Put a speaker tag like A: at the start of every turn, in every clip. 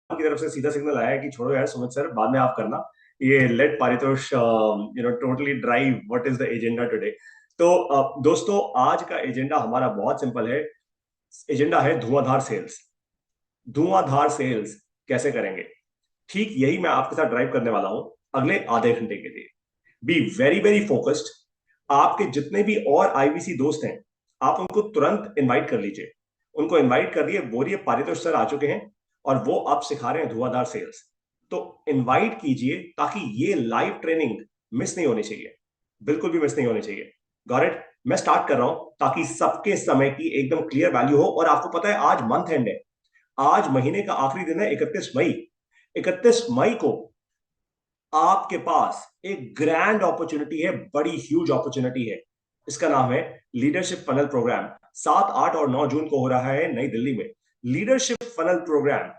A: की तरफ से सीधा सिग्नल आया है कि छोड़ो यार सुमित सर, बाद में आप करना। ये let Paritosh totally drive what is the agenda today. तो दोस्तों, आज का एजेंडा हमारा बहुत सिंपल है। एजेंडा है धुआंधार सेल्स। धुआंधार सेल्स कैसे करेंगे, ठीक यही मैं आपके साथ ड्राइव करने वाला हूं अगले आधे घंटे के लिए। Be very very focused. आपके जितने भी और आईवीसी दोस्त हैं, आप उनको तुरंत इनवाइट कर लीजिए। उनको इनवाइट कर दिए, बोलिए पारितोष सर आ चुके हैं और वो आप सिखा रहे हैं धुआंधार सेल्स। तो इनवाइट कीजिए ताकि ये लाइव ट्रेनिंग मिस नहीं होनी चाहिए, बिल्कुल भी मिस नहीं होनी चाहिए। Got it. मैं स्टार्ट कर रहा हूं ताकि सबके समय की एकदम क्लियर वैल्यू हो। और आपको पता है आज मंथ एंड है, आज महीने का आखिरी दिन है 31 मई। 31 मई को आपके पास एक ग्रैंड अपॉर्चुनिटी है, बड़ी ह्यूज अपॉर्चुनिटी है। इसका नाम है लीडरशिप फनल प्रोग्राम। 7, 8 और 9 जून को हो रहा है नई दिल्ली में। लीडरशिप फनल प्रोग्राम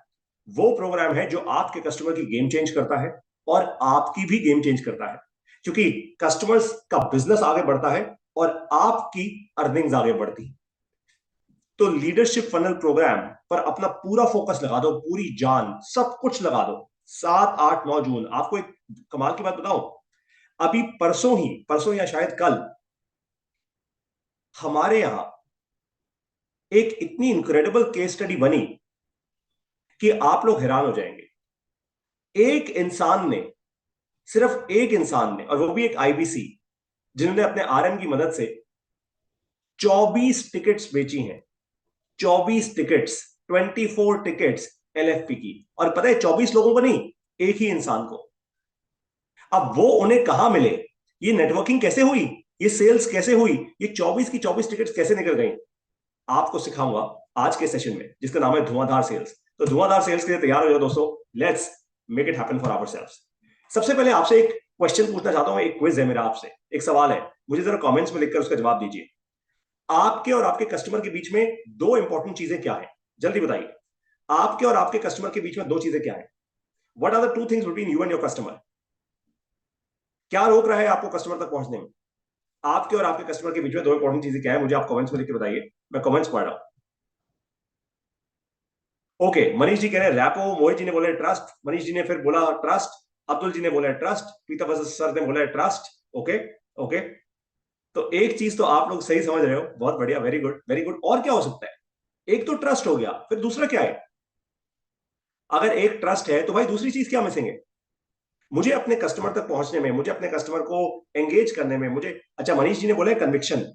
A: वो प्रोग्राम है जो आपके कस्टमर की गेम चेंज करता है और आपकी भी गेम चेंज करता है, क्योंकि कस्टमर्स का बिजनेस आगे बढ़ता है और आपकी अर्निंग्स आगे बढ़ती है। तो लीडरशिप फनल प्रोग्राम पर अपना पूरा फोकस लगा दो, पूरी जान सब कुछ लगा दो। 7, 8, 9 जून। आपको एक कमाल की बात बताऊं, अभी परसों या शायद कल हमारे यहां एक इतनी इनक्रेडिबल केस स्टडी बनी कि आप लोग हैरान हो जाएंगे। एक इंसान ने, सिर्फ एक इंसान ने, और वो भी एक आईबीसी, जिन्होंने अपने आरएम की मदद से 24 टिकट्स बेची हैं। 24 टिकट्स, 24 टिकट्स एलएफपी की। और पता है 24 लोगों को नहीं, एक ही इंसान को। अब वो उन्हें कहां मिले, ये नेटवर्किंग कैसे हुई, ये सेल्स कैसे हुई, ये 24 की 24 टिकट्स कैसे निकल गई, आपको सिखाऊंगा आज के सेशन में, जिसका नाम है धुआंधार सेल्स। तो धुआंधार सेल्स के लिए तैयार हो जाओ दोस्तों। Let's make it happen for ourselves. सबसे पहले आपसे एक क्वेश्चन पूछना चाहता हूं, एक क्विज है मेरा आपसे, एक सवाल है, मुझे जरा कमेंट्स में लिखकर उसका जवाब दीजिए। आपके और आपके कस्टमर के बीच में दो इंपॉर्टेंट चीजें क्या है, जल्दी बताइए। आपके और आपके कस्टमर के बीच में दो चीजें क्या है? What are the two things between you and your customer? क्या रोक रहा है आपको कस्टमर तक पहुंचने में? आपके और आपके कस्टमर के बीच में दो इंपॉर्टेंट चीजें क्या है, मुझे आप कमेंट्स में लिख के बताइए। मैं कमेंट्स पढ़ रहा हूं। ओके, मनीष जी कह रहे हैं रैपो, मोहित जी ने बोला ट्रस्ट, मनीष जी ने फिर बोला ट्रस्ट, अब्दुल जी ने बोला ट्रस्ट, पीता सर ने बोला ट्रस्ट। Okay okay. तो एक चीज तो आप लोग सही समझ रहे हो, बहुत बढ़िया, वेरी गुड वेरी गुड। और क्या हो सकता है? एक तो ट्रस्ट हो गया, फिर दूसरा क्या है? अगर एक ट्रस्ट है तो भाई दूसरी चीज क्या मिसिंग है? मुझे अपने कस्टमर तक पहुंचने में, मुझे अपने कस्टमर को एंगेज करने में मुझे, अच्छा मनीष जी ने बोला कन्विक्शन।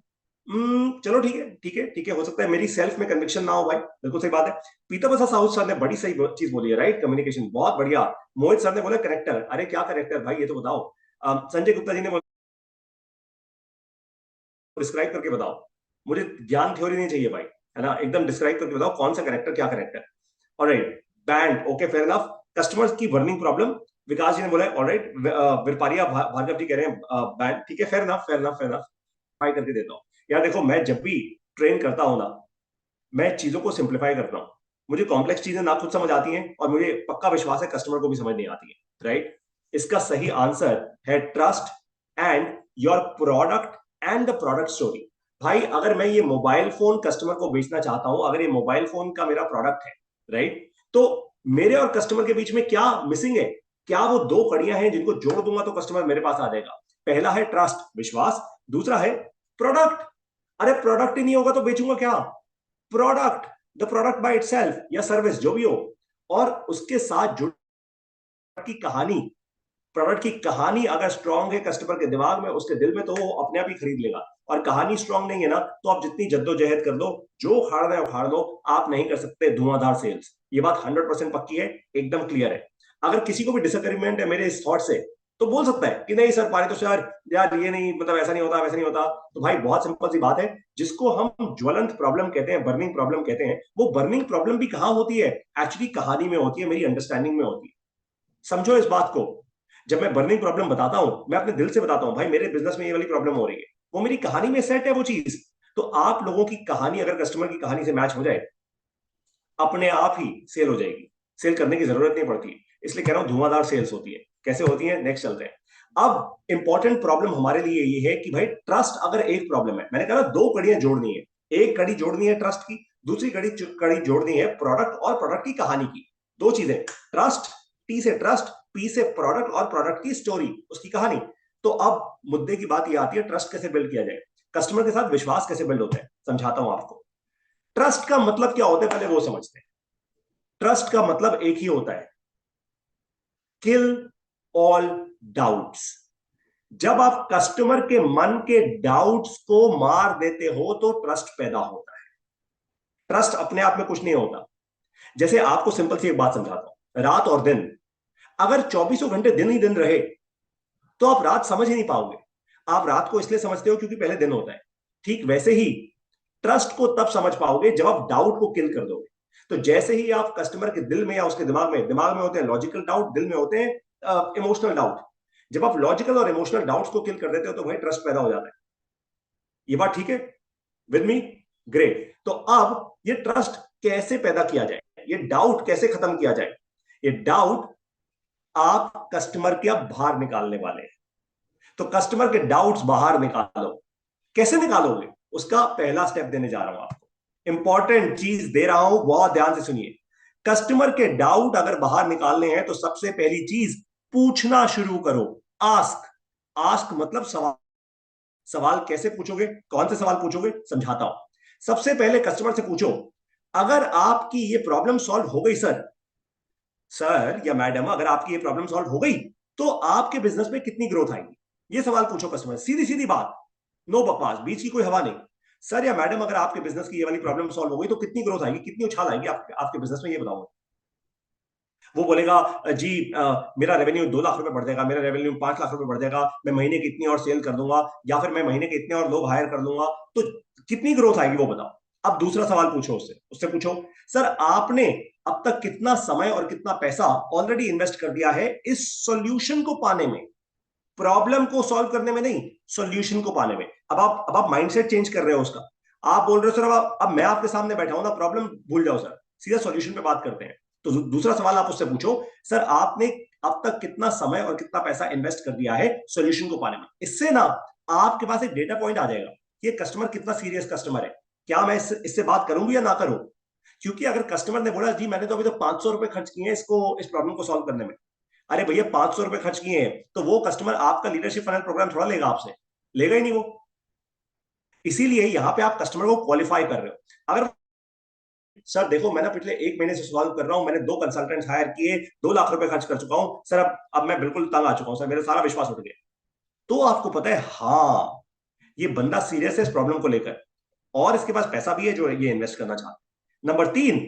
A: चलो ठीक है ठीक है ठीक है, हो सकता है मेरी सेल्फ में कन्विक्शन ना हो भाई, बिल्कुल सही बात है। पीता बसा साहू सर ने बड़ी सही चीज बोली है, राइट, कम्युनिकेशन, बहुत बढ़िया। मोहित सर ने बोला कनेक्टर, अरे क्या कनेक्टर भाई, ये तो बताओ। संजय गुप्ता जी ने बोला डिस्क्राइब करके बताओ। मुझे ज्ञान थ्योरी नहीं चाहिए भाई, है ना, एकदम डिस्क्राइब करके बताओ कौन सा कनेक्टर, क्या connector. Alright, band, okay fair enough. Customers की बर्निंग प्रॉब्लम, विकास जी ने बोला ऑलराइट। विरपारिया भार्गव जी कह रहे हैं बैंड, ठीक है, fair enough fair enough fair enough. Try करके देता हूँ। यार देखो, मैं जब भी ट्रेन करता हूं ना, मैं चीजों को सिंप्लीफाई करता हूं। मुझे कॉम्प्लेक्स चीजें ना खुद समझ आती हैं और मुझे पक्का विश्वास है कस्टमर को भी समझ नहीं आती है, राइट। इसका सही आंसर है trust and your product and the product story. भाई अगर मैं ये मोबाइल फोन कस्टमर को बेचना चाहता हूं, अगर ये मोबाइल फोन का मेरा प्रोडक्ट है, राइट, तो मेरे और कस्टमर के बीच में क्या मिसिंग है? क्या वो दो कड़ियां हैं जिनको जोड़ दूंगा तो कस्टमर मेरे पास आ जाएगा? पहला है ट्रस्ट, विश्वास, दूसरा है प्रोडक्ट। अरे प्रोडक्ट ही नहीं होगा तो बेचूंगा क्या? Product, the product by itself या सर्विस जो भी हो, और उसके साथ जुड़ की कहानी। प्रोडक्ट की कहानी अगर स्ट्रांग है कस्टमर के दिमाग में, उसके दिल में, तो वो अपने आप ही खरीद लेगा। और कहानी स्ट्रांग नहीं है ना, तो आप जितनी जद्दोजहद कर दो, जो उखाड़ना है उखाड़ दो, आप नहीं कर सकते धुआंधार सेल्स। ये बात 100% पक्की है, एकदम क्लियर है। अगर किसी को भी डिसएग्रीमेंट है मेरे इस थॉट से, तो बोल सकता है कि नहीं सर पारी तो सर यार ये नहीं, मतलब ऐसा नहीं होता वैसा नहीं होता। तो भाई बहुत सिंपल सी बात है, जिसको हम ज्वलंत प्रॉब्लम कहते हैं, बर्निंग प्रॉब्लम कहते हैं, वो बर्निंग प्रॉब्लम भी कहां होती है? एक्चुअली कहानी में होती है, मेरी अंडरस्टैंडिंग में होती है। समझो इस बात को। जब मैं बर्निंग प्रॉब्लम बताता हूं, मैं अपने दिल से बताता हूं भाई मेरे बिजनेस में ये वाली प्रॉब्लम हो रही है, वो मेरी कहानी में सेट है वो चीज। तो आप लोगों की कहानी अगर कस्टमर की कहानी से मैच हो जाए, अपने आप ही सेल हो जाएगी। सेल करने की जरूरत नहीं पड़ती। इसलिए कह रहा हूं धुआंधार सेल्स होती है। कैसे होती है, नेक्स्ट चलते हैं। अब इंपॉर्टेंट प्रॉब्लम हमारे लिए ये है कि भाई ट्रस्ट अगर एक प्रॉब्लम है, मैंने कहा ना दो कड़ियां जोड़नी है। एक कड़ी जोड़नी है ट्रस्ट की, दूसरी कड़ी कड़ी जोड़नी है प्रोडक्ट और प्रोडक्ट की कहानी की। दो चीजें, ट्रस्ट, टी से ट्रस्ट, पी से प्रोडक्ट और प्रोडक्ट की स्टोरी, उसकी कहानी। तो अब मुद्दे की बात यह आती है, ट्रस्ट कैसे बिल्ड किया जाए, कस्टमर के साथ विश्वास कैसे बिल्ड होता है, समझाता हूं आपको। ट्रस्ट का मतलब क्या होता है पहले वो समझते हैं। ट्रस्ट का मतलब एक ही होता है, किल ऑल डाउट्स। जब आप कस्टमर के मन के डाउट्स को मार देते हो तो ट्रस्ट पैदा होता है। ट्रस्ट अपने आप में कुछ नहीं होता। जैसे आपको सिंपल सी एक बात समझाता हूं, रात और दिन, अगर 24 घंटे दिन ही दिन रहे तो आप रात समझ ही नहीं पाओगे। आप रात को इसलिए समझते हो क्योंकि पहले दिन होता है। ठीक वैसे ही ट्रस्ट को तब समझ पाओगे जब आप डाउट को किल कर दोगे। तो जैसे ही आप कस्टमर के दिल में या उसके दिमाग में होते हैं लॉजिकल डाउट, दिल में होते हैं इमोशनल डाउट। जब आप लॉजिकल और इमोशनल डाउट्स को किल कर देते हो तो भाई ट्रस्ट पैदा हो जाता है। ये बात ठीक है विद मी? ग्रेट। तो अब ये ट्रस्ट कैसे पैदा किया जाए, ये डाउट कैसे खत्म किया जाए? ये डाउट आप कस्टमर के अब बाहर निकालने वाले हैं। तो कस्टमर के डाउट्स बाहर निकालो। कैसे निकालोगे, उसका पहला स्टेप देने जा रहा हूं आपको। इंपॉर्टेंट चीज दे रहा हूं, बहुत ध्यान से सुनिए। कस्टमर के डाउट अगर बाहर निकालने हैं तो सबसे पहली चीज, पूछना शुरू करो। आस्क। आस्क मतलब सवाल। सवाल कैसे पूछोगे, कौन से सवाल पूछोगे, समझाता हूं। सबसे पहले कस्टमर से पूछो, अगर आपकी ये प्रॉब्लम सॉल्व हो गई सर, सर या मैडम अगर आपकी ये प्रॉब्लम सॉल्व हो गई तो आपके बिजनेस में कितनी ग्रोथ आएगी? ये सवाल पूछो कस्टमर, सीधी सीधी बात, नो बकवास, बीच की कोई हवा नहीं। सर या मैडम अगर आपके बिजनेस की ये वाली प्रॉब्लम सॉल्व हो गई तो कितनी ग्रोथ आएगी, कितनी उछाल आएगी आपके बिजनेस में, ये बताओ। वो बोलेगा जी मेरा रेवेन्यू 2 लाख रुपए बढ़ जाएगा, मेरा रेवेन्यू 5 लाख रुपए बढ़ जाएगा, मैं महीने की इतनी और सेल कर दूंगा, या फिर मैं महीने के इतने और लोग हायर कर लूंगा। तो कितनी ग्रोथ आएगी वो बताओ। अब दूसरा सवाल पूछो उससे, पूछो सर आपने अब तक कितना समय और कितना पैसा ऑलरेडी इन्वेस्ट कर दिया है इस सॉल्यूशन को पाने में, प्रॉब्लम को सॉल्व करने में नहीं, सॉल्यूशन को पाने में। अब आप माइंडसेट चेंज कर रहे हो उसका। आप बोल रहे हो सर अब मैं आपके सामने बैठा हूं ना, प्रॉब्लम भूल जाओ सर, सीधा सॉल्यूशन पे बात करते हैं। तो दूसरा सवाल आप उससे पूछो, सर आपने अब तक कितना समय और कितना पैसा इन्वेस्ट कर दिया है सॉल्यूशन को पाने में। इससे ना आपके पास एक डेटा पॉइंट आ जाएगा कि कस्टमर कितना सीरियस कस्टमर है। क्या मैं इससे बात करूंगी या ना करूं? क्योंकि अगर कस्टमर ने बोला जी मैंने तो अभी तो 500 रुपए खर्च किए हैं इस प्रॉब्लम को सॉल्व करने में, अरे भैया 500 रुपए खर्च किए हैं तो वो कस्टमर आपका लीडरशिप फनल प्रोग्राम थोड़ा लेगा आपसे, लेगा ही नहीं वो। इसीलिए यहां पे आप कस्टमर को क्वालिफाई कर रहे हो। अगर सर देखो मैं ना पिछले 1 महीने से सॉल्व कर रहा हूं, मैंने 2 कंसल्टेंट्स हायर किए, 2 लाख रुपए खर्च कर चुका हूं सर, अब मैं बिल्कुल तंग आ चुका हूं सर, मेरा सारा विश्वास उठ गया। तो आपको पता है हाँ ये बंदा सीरियस है इस प्रॉब्लम को लेकर, और इसके पास पैसा भी है जो ये इन्वेस्ट करना चाहता है। नंबर 3,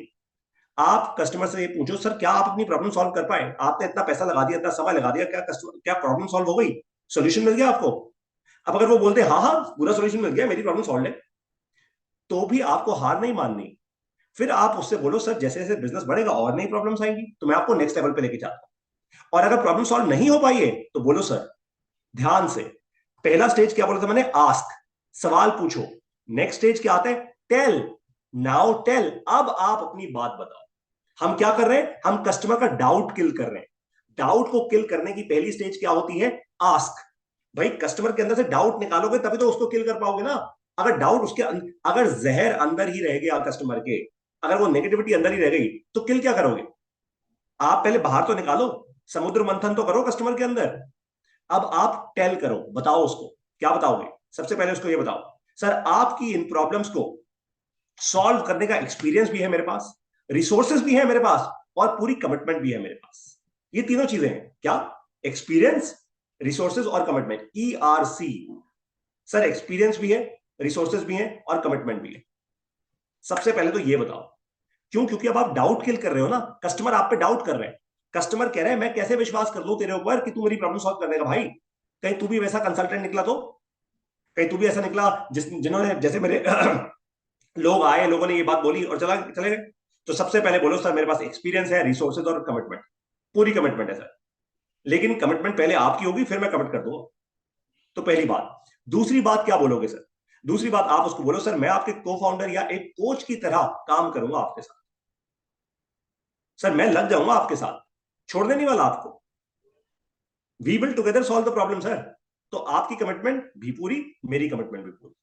A: आप कस्टमर से ये पूछो सर क्या आप अपनी प्रॉब्लम सॉल्व कर पाए, आपने इतना पैसा लगा दिया, इतना समय लगा दिया, क्या प्रॉब्लम सॉल्व हो गई, सोल्यूशन मिल गया आपको? अब अगर वो बोलते हैं हाँ हाँ पूरा सोल्यूशन मिल गया, मेरी प्रॉब्लम सॉल्व है, तो भी आपको हार नहीं माननी। फिर आप उससे बोलो सर जैसे जैसे बिजनेस बढ़ेगा और नई प्रॉब्लम्स आएंगी तो मैं आपको नेक्स्ट लेवल पे लेके जाता हूं। और अगर प्रॉब्लम सॉल्व नहीं हो पाई है तो बोलो सर, ध्यान से, पहला स्टेज क्या बोला था मैंने, आस्क, सवाल पूछो। नेक्स्ट स्टेज क्या आता है, टेल, नाउ टेल, अब आप अपनी बात बताओ। हम क्या कर रहे हैं, हम कस्टमर का डाउट किल कर रहे हैं। डाउट को किल करने की पहली स्टेज क्या होती है, आस्क। भाई कस्टमर के अंदर से डाउट निकालोगे तभी तो उसको किल कर पाओगे ना। अगर डाउट अगर जहर अंदर ही रह गया कस्टमर के, अगर वो नेगेटिविटी अंदर ही रह गई तो किल क्या करोगे? आप पहले बाहर तो निकालो, समुद्र मंथन तो करो कस्टमर के अंदर। अब आप टेल करो, बताओ उसको, क्या बताओगे? सबसे पहले उसको ये बताओ, सर आपकी इन प्रॉब्लम्स को सॉल्व करने का एक्सपीरियंस भी है मेरे पास, रिसोर्सेज भी है मेरे पास, और पूरी कमिटमेंट भी है मेरे पास। ये तीनों चीजें हैं क्या, एक्सपीरियंस, रिसोर्सेज और कमिटमेंट, ERC। सर एक्सपीरियंस भी है, रिसोर्सेज भी है और कमिटमेंट भी है। सबसे पहले तो ये बताओ, क्यों? क्योंकि अब आप डाउट किल कर रहे हो ना, कस्टमर आप पे डाउट कर रहे हैं। कस्टमर कह रहे हैं मैं कैसे विश्वास कर लूं तेरे ऊपर कि तू मेरी प्रॉब्लम सॉल्व कर देगा। भाई कहीं तू भी वैसा कंसल्टेंट निकला तो, कहीं तू भी ऐसा निकला जिन्होंने जैसे मेरे लोग आए, लोगों ने ये बात बोली और चले गए। तो सबसे पहले बोलो सर मेरे पास एक्सपीरियंस है, रिसोर्सेज और कमिटमेंट, पूरी कमिटमेंट है सर। लेकिन कमिटमेंट पहले आपकी होगी फिर मैं कमिट कर दूंगा। तो पहली बात। दूसरी बात क्या बोलोगे सर? दूसरी बात आप उसको बोलो सर मैं आपके को फाउंडर या एक कोच की तरह काम करूंगा आपके साथ, सर मैं लग जाऊंगा आपके साथ, छोड़ने नहीं वाला आपको, we will together solve the problem sir. तो आपकी कमिटमेंट भी पूरी, मेरी कमिटमेंट भी पूरी।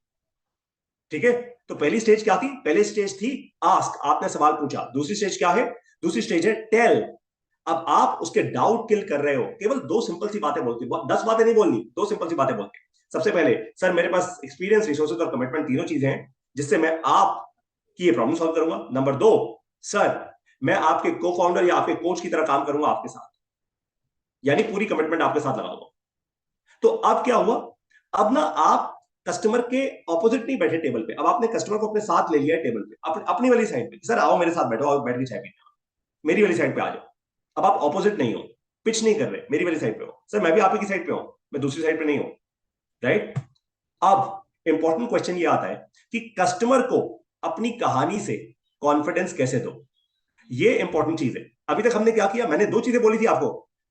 A: ठीक है? तो पहली स्टेज क्या थी? पहली स्टेज थी आस्क, आपने सवाल पूछा। दूसरी स्टेज क्या है? दूसरी स्टेज है टेल। अब आप उसके डाउट किल कर रहे हो, केवल दो सिंपल सी बातें बोलती, 10 बातें नहीं बोलनी, दो सिंपल सी बातें बोलती। सबसे पहले, सर मेरे पास एक्सपीरियंस, रिसोर्सेज और कमिटमेंट तीनों चीजें हैं जिससे मैं आपकी ये प्रॉब्लम सॉल्व करूंगा। नंबर 2, सर मैं आपके को फाउंडर या आपके कोच की तरह काम करूंगा आपके साथ, यानी पूरी कमिटमेंट आपके साथ लगाऊंगा। तो अब क्या हुआ, अब ना आप कस्टमर के ऑपोजिट नहीं बैठे टेबल पे, अब आपने कस्टमर को अपने साथ ले लिया है टेबल पे, अपनी वाली साइड पे। सर आओ मेरे साथ बैठो, आओ बैठ के चाय पीते, मेरी वाली साइड पे आ जाओ। अब आप ऑपोजिट नहीं हो, पिच नहीं कर रहे, मेरी वाली साइड पे हो। सर मैं भी आप ही की साइड पे हूं, मैं दूसरी साइड पे नहीं हूं, राइट। अब इंपॉर्टेंट क्वेश्चन ये आता है कि कस्टमर को अपनी कहानी से कॉन्फिडेंस कैसे दो, ये इंपॉर्टेंट चीज है। अभी तक हमने क्या किया, मैंने दो चीजें बोली थी आपको।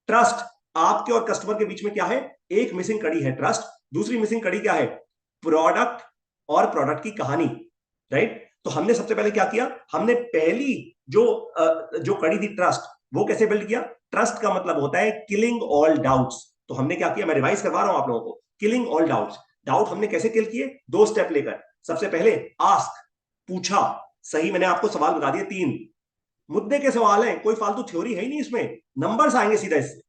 A: ट्रस्ट, आपके और कस्टमर के बीच में क्या है, एक मिसिंग कड़ी है ट्रस्ट, दूसरी मिसिंग कड़ी क्या है, प्रोडक्ट और प्रोडक्ट की कहानी, राइट। तो हमने सबसे पहले क्या किया, हमने पहली जो कड़ी थी ट्रस्ट, वो कैसे बिल्ड किया। ट्रस्ट का मतलब होता है किलिंग ऑल डाउट्स। तो हमने क्या किया, मैं रिवाइज करवा रहा हूं आप लोगों को, किलिंग ऑल डाउट्स। डाउट हमने कैसे किल किए, दो स्टेप लेकर। सबसे पहले आस्क, पूछा, सही मैंने आपको सवाल बता दिए, 3 मुद्दे के सवाल हैं, कोई फालतू थ्योरी है ही नहीं इसमें, नंबर्स आएंगे सीधा इससे।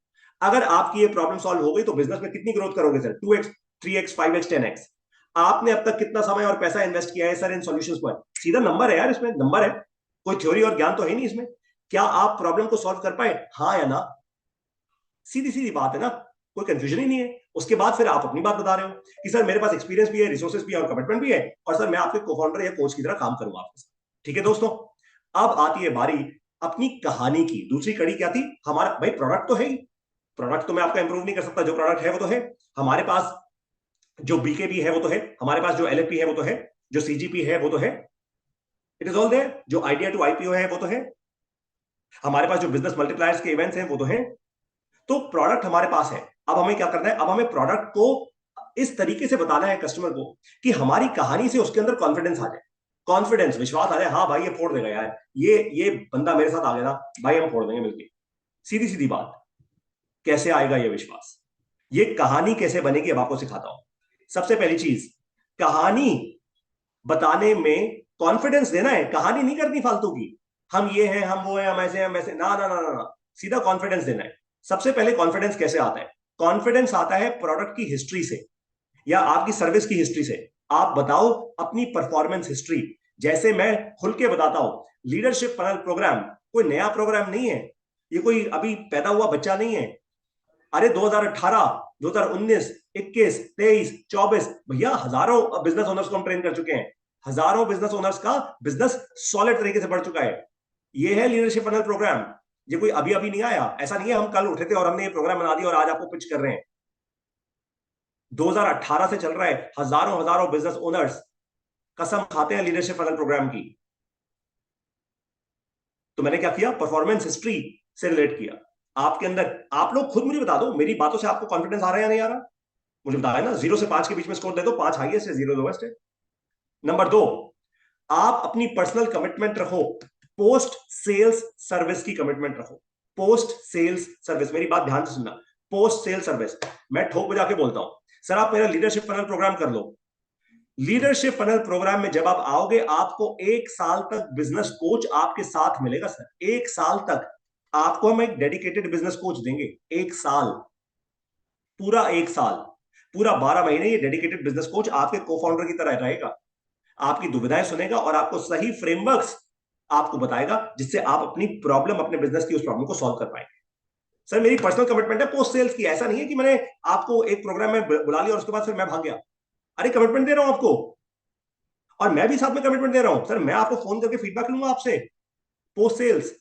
A: अगर आपकी ये प्रॉब्लम सॉल्व हो गई तो बिजनेस में कितनी ग्रोथ करोगे sir, 2x 3x 5x 10x। आपने अब तक कितना समय और पैसा इन्वेस्ट किया है सर इन सॉल्यूशंस पर, सीधा नंबर है यार, इसमें नंबर है, कोई थ्योरी और ज्ञान तो है नहीं इसमें। क्या आप प्रॉब्लम को सॉल्व कर पाए, हाँ या ना, सीधी सीधी बात है ना, कोई कंफ्यूजन ही नहीं है। उसके बाद फिर आप अपनी बात बता रहे हो कि सर मेरे पास एक्सपीरियंस भी है, रिसोर्सेज भी है और कमिटमेंट भी है, और सर मैं आपके को फाउंडर या कोच की तरह काम करूंगा आपके साथ। ठीक है दोस्तों, अब आती है बारी अपनी कहानी की। दूसरी कड़ी क्या थी, हमारा भाई प्रोडक्ट तो है ही, प्रोडक्ट तो मैं आपका इंप्रूव नहीं कर सकता, जो प्रोडक्ट है वो तो है हमारे पास, जो बीकेबी है वो तो है हमारे पास, जो एलएफपी है वो तो है, जो सीजीपी है वो तो है, इट इज ऑल देयर, जो आइडिया टू आईपीओ है वो तो है, हमारे पास जो बिजनेस मल्टीप्लायर्स के इवेंट्स हैं वो तो है। तो प्रोडक्ट हमारे पास है। अब हमें क्या करना है, अब हमें प्रोडक्ट को इस तरीके से बताना है कस्टमर को कि हमारी कहानी से उसके अंदर कॉन्फिडेंस आ जाए, कॉन्फिडेंस, विश्वास आ जाए, हाँ भाई ये फोड़ देगा यार, ये बंदा मेरे साथ आ गया ना भाई, हम फोड़ देंगे मिलके। सीधी सीधी बात, कैसे आएगा ये विश्वास, ये कहानी कैसे बनेगी, अब आपको सिखाता हूं। सबसे पहली चीज, कहानी बताने में कॉन्फिडेंस देना है, कहानी नहीं करनी फालतू की, हम ये हैं, हम वो हैं, हम ऐसे हैं, हम वैसे, ना ना ना ना ना, सीधा कॉन्फिडेंस देना है। सबसे पहले कॉन्फिडेंस कैसे आता है, कॉन्फिडेंस आता है प्रोडक्ट की हिस्ट्री से या आपकी सर्विस की हिस्ट्री से। आप बताओ अपनी परफॉर्मेंस हिस्ट्री, जैसे मैं खुल के बताता हूं, लीडरशिप फनल प्रोग्राम कोई नया प्रोग्राम नहीं है, ये कोई अभी पैदा हुआ बच्चा नहीं है। अरे 2018, 2019, 21, 23, 24, भैया हजारों बिजनेस ओनर्स को हम ट्रेन कर चुके हैं, हजारों बिजनेस ओनर्स का बिजनेस सॉलिड तरीके से बढ़ चुका है। ये है लीडरशिप फनल प्रोग्राम, ये कोई अभी अभी नहीं आया, ऐसा नहीं है हम कल उठे थे और हमने ये प्रोग्राम बना दिया और आज आपको पिच कर रहे हैं। 2018 से चल रहा है, हजारों हजारों बिजनेस ओनर्स कसम खाते हैं लीडरशिप फनल प्रोग्राम की। तो मैंने क्या किया, परफॉर्मेंस हिस्ट्री से रिलेट किया आपके अंदर। आप लोग खुद मुझे बता दो, मेरी बातों से आपको कॉन्फिडेंस आ रहा है या नहीं आ रहा, मुझे बताया ना। 0 से 5 के बीच में स्कोर दे दो, 5 हाईएस्ट है, 0 लोएस्ट है। नंबर 2, आप अपनी पर्सनल कमिटमेंट रखो, पोस्ट सेल्स सर्विस की कमिटमेंट रखो। पोस्ट सेल्स सर्विस, मेरी बात ध्यान से सुनना, पोस्ट सेल्स सर्विस। मैं ठोक बजा के बोलता हूं, सर आप मेरा लीडरशिप फनल प्रोग्राम कर लो। लीडरशिप फनल प्रोग्राम में जब आप आओगे, आपको 1 साल तक बिजनेस कोच आपके साथ मिलेगा सर, 1 साल तक आपको हम एक डेडिकेटेड बिजनेस कोच देंगे। 1 साल, पूरा 1 साल, पूरा 12 महीने ये डेडिकेटेड बिजनेस कोच आपके को फाउंडर की तरह रहेगा, आपकी दुविधाएं सुनेगा और आपको सही फ्रेमवर्क्स आपको बताएगा, जिससे आप अपनी प्रॉब्लम, अपने बिजनेस की उस प्रॉब्लम को सॉल्व कर पाएंगे। सर मेरी पर्सनल कमिटमेंट है पोस्ट सेल्स की, ऐसा नहीं है कि मैंने आपको एक प्रोग्राम में बुला लिया और उसके बाद फिर मैं भाग गया। अरे कमिटमेंट दे रहा हूं आपको, और मैं भी साथ में कमिटमेंट दे रहा हूं सर, मैं आपको फोन करके फीडबैक लूंगा आपसे, पोस्ट सेल्स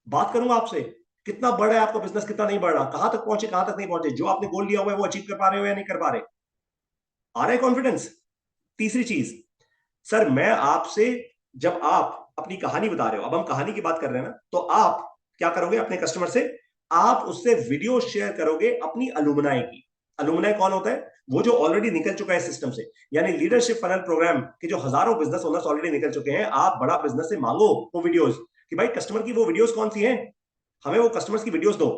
A: बात करूंगा आपसे, कितना बढ़ रहा है आपका बिजनेस, कितना नहीं बढ़ रहा, कहां तक पहुंचे, कहां तक नहीं पहुंचे, जो आपने गोल लिया हुआ है वो अचीव कर पा रहे हो या नहीं कर पा रहे, आ रहा है कॉन्फिडेंस। तीसरी चीज, सर मैं आपसे, जब आप अपनी कहानी बता रहे हो, अब हम कहानी की बात कर रहे हैं ना, तो आप क्या करोगे अपने कस्टमर से, आप उससे वीडियो शेयर करोगे अपनी अलुमनाई की। अलुमनाई कौन होता है, वो जो ऑलरेडी निकल चुका है सिस्टम से, यानी लीडरशिप फनल प्रोग्राम के जो हजारों बिजनेस ओनर्स ऑलरेडी निकल चुके हैं, आप बड़ा बिजनेस से मांगो वो वीडियोस, कि भाई कस्टमर की वो वीडियोस कौन सी हैं, हमें वो कस्टमर्स की वीडियोस दो,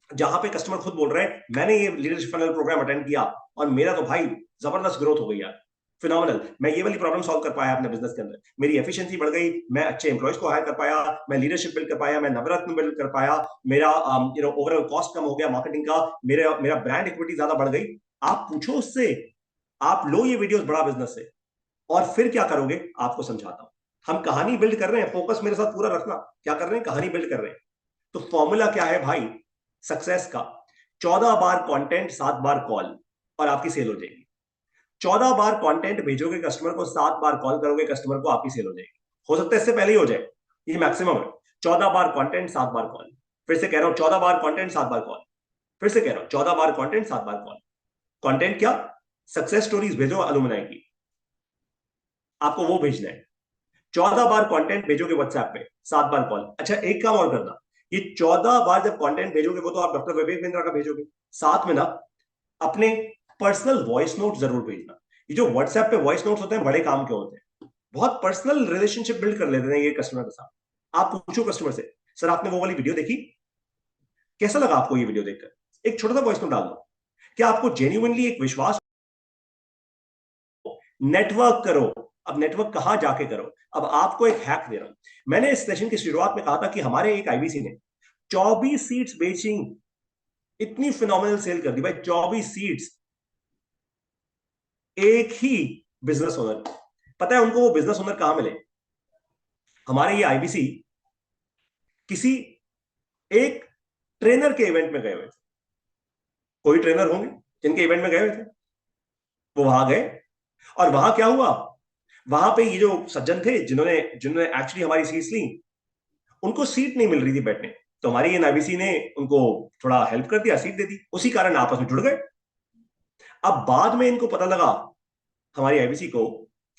A: जहां पे कस्टमर खुद बोल रहे हैं मैंने ये लीडरशिप फनल प्रोग्राम अटेंड किया और मेरा तो भाई जबरदस्त ग्रोथ हो गई यार। फिनोमिनल, मैं ये वाली प्रॉब्लम सॉल्व कर पाया अपने बिजनेस के अंदर, मेरी एफिशिएंसी बढ़ गई, मैं अच्छे एम्प्लॉयज को हायर कर पाया, मैं लीडरशिप बिल्ड कर पाया, मैं नवरत्न बिल्ड कर पाया, मेरा ओवरऑल कॉस्ट कम हो गया मार्केटिंग का, मेरा मेरा ब्रांड इक्विटी ज्यादा बढ़ गई। आप पूछो उससे, आप लो ये वीडियोस बड़ा बिजनेस से, और फिर क्या करोगे आपको समझाता हूं। हम कहानी बिल्ड कर रहे हैं, फोकस मेरे साथ पूरा रखना, क्या कर रहे हैं, कहानी बिल्ड कर रहे हैं। तो फॉर्मूला क्या है भाई सक्सेस का? 14 बार कंटेंट, 7 बार कॉल, और आपकी सेल हो जाएगी। 14 बार कंटेंट भेजोगे कस्टमर को, 7 बार कॉल करोगे कस्टमर को, आपकी सेल हो जाएगी। हो सकता है इससे पहले ही हो जाए, ये मैक्सिमम है। 14 बार कंटेंट, 7 बार कॉल। फिर से कह रहा हूं, 14 बार कंटेंट, 7 बार कॉल। फिर से कह रहा हूं, 14 बार कंटेंट, 7 बार कॉल। कंटेंट क्या? सक्सेस स्टोरीज भेजो अलुमनाई की, आपको वो भेजना है। 14 बार कंटेंट भेजोगे व्हाट्सएप पे, 7 बार कॉल। अच्छा एक काम और करना, ये 14 बार जब कंटेंट भेजोगे वो तो आप डॉक्टर विवेक बिंद्रा का भेजोगे, साथ में ना अपने पर्सनल वॉइस नोट जरूर भेजना। ये जो व्हाट्सएप पे वॉइस नोट्स होते हैं बड़े काम के होते हैं, बहुत पर्सनल रिलेशनशिप बिल्ड कर लेते हैं ये कस्टमर के साथ। आप पूछो कस्टमर से, सर आपने वो वाली वीडियो देखी, कैसा लगा आपको ये वीडियो देखकर? एक छोटा सा वॉइस नोट डाल दो। क्या आपको जेन्युइनली एक विश्वास? नेटवर्क करो। अब नेटवर्क कहां जाके करो? अब आपको एक हैक दे रहा हूं। मैंने इस सेशन की शुरुआत में कहा था कि हमारे एक आईबीसी ने 24 सीट्स बेची, इतनी फिनोमिनल सेल कर दी भाई, 24 सीट्स, एक ही बिजनेस ओनर। पता है उनको वो बिजनेस ओनर कहां मिले? हमारे ये आईबीसी किसी एक ट्रेनर के इवेंट में गए हुए थे। कोई ट्रेनर होंगे जिनके इवेंट में गए हुए थे, वो वहां गए, और वहां क्या हुआ, वहां पे ये जो सज्जन थे जिन्होंने जिन्होंने एक्चुअली हमारी सीट्स ली, उनको सीट नहीं मिल रही थी बैठने, तो हमारी ये आईबीसी ने उनको थोड़ा हेल्प कर दिया, सीट दे दी, उसी कारण आपस में जुड़ गए। अब बाद में इनको पता लगा, हमारी आईबीसी को,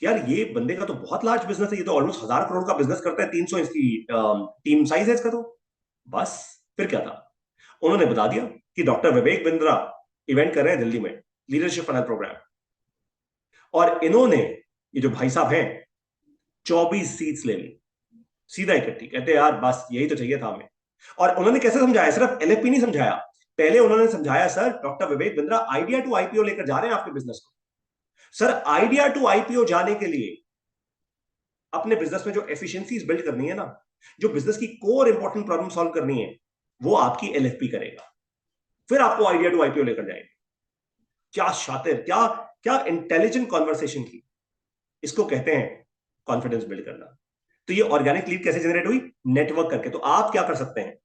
A: कि यार ये बंदे का तो बहुत लार्ज बिजनेस है, ये तो ऑलमोस्ट 1000 करोड़ का बिजनेस करता है, 300 इसकी टीम साइज है इसका तो। बस फिर क्या था, उन्होंने बता दिया कि डॉक्टर विवेक बिंद्रा इवेंट कर रहे हैं दिल्ली में, लीडरशिप फनल प्रोग्राम, और इन्होंने, ये जो भाई साहब हैं, 24 सीट्स ले ली सीधा इकट्ठी। कहते यार बस यही तो चाहिए था हमें। और उन्होंने कैसे समझाया, सिर्फ एलएफपी नहीं समझाया, पहले उन्होंने समझाया, sir doctor Vivek Bindra idea to IPO लेकर जा रहे हैं आपके बिजनेस को। सर आइडिया टू आईपीओ जाने के लिए अपने बिजनेस में जो एफिशिएंसीज बिल्ड करनी है ना, जो बिजनेस की कोर इंपॉर्टेंट प्रॉब्लम सॉल्व करनी है, वो आपकी एलएफपी करेगा, फिर आपको आइडिया टू आईपीओ लेकर जाएंगे। क्या शातिर, क्या क्या इंटेलिजेंट कॉन्वर्सेशन की, इसको कहते हैं कॉन्फिडेंस बिल्ड करना। तो ये ऑर्गेनिक लीड कैसे जनरेट हुई? नेटवर्क करके। तो आप क्या कर सकते हैं,